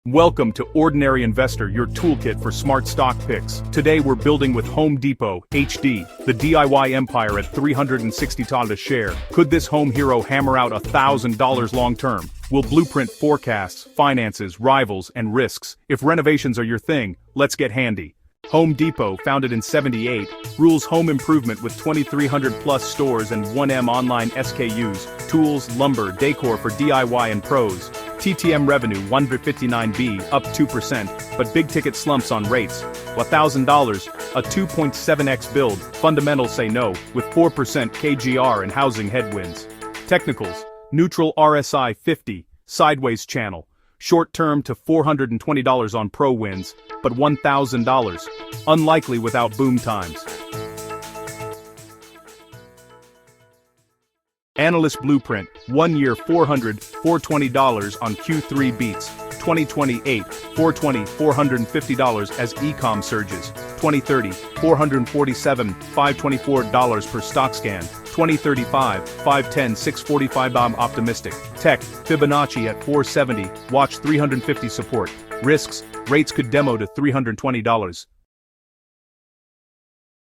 Welcome to Ordinary Investor, your toolkit for smart stock picks. Today we're building with Home Depot, HD, the DIY empire at $360 a share. Could this home hero hammer out $1,000 long term? We'll blueprint forecasts, finances, rivals, and risks. If renovations are your thing, let's get handy. Home Depot, founded in '78, rules home improvement with 2,300 plus stores and 1M online SKUs, tools, lumber, decor for DIY and pros. TTM revenue 159B, up 2%, but big ticket slumps on rates. $1,000, a 2.7x build, fundamentals say no, with 4% KGR and housing headwinds. Technicals, neutral RSI 50, sideways channel. Short term to $420 on pro wins, but $1,000, unlikely without boom times. Analyst blueprint, 1 year $420 on Q3 beats, 2028, $450 as e-com surges, 2030, $447, $524 per stock scan, 2035, $510, $645. I'm optimistic. Tech, Fibonacci at 470, watch 350 support. Risks, rates could demo to $320.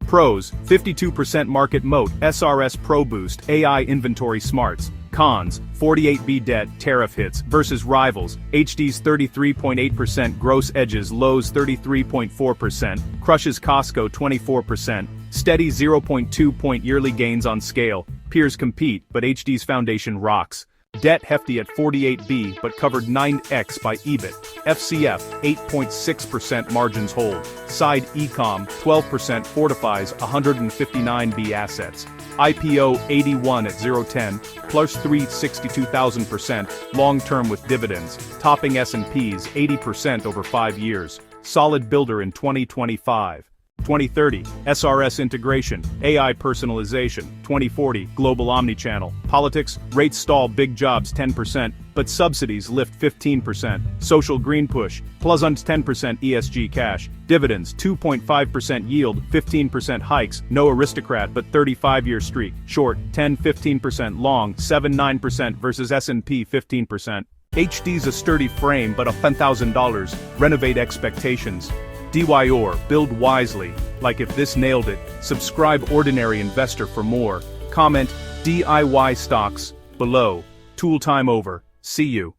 Pros, 52% market moat, SRS Pro Boost, AI inventory smarts. Cons, 48B debt, tariff hits, versus rivals, HD's 33.8%, gross edges, Lowe's 33.4%, crushes Costco 24%, steady 0.2 point yearly gains on scale, peers compete, but HD's foundation rocks. Debt hefty at 48B but covered 9x by EBIT. FCF, 8.6% margins hold. Side Ecom, 12% fortifies 159B assets. IPO 81 at 010, plus 362,000%, long-term with dividends, topping S&P's 80% over 5 years. Solid builder in 2025. 2030, SRS integration, AI personalization, 2040, global omnichannel, politics, rates stall big jobs 10%, but subsidies lift 15%, social green push, plus 10% ESG cash, dividends 2.5% yield, 15% hikes, no aristocrat but 35-year streak, short, 10-15% long, 7-9% versus S&P 15%. HD's a sturdy frame but a $10,000, renovate expectations. DYOR, build wisely. Like if this nailed it, subscribe Ordinary Investor for more. Comment DIY stocks below. Tool time over. See you.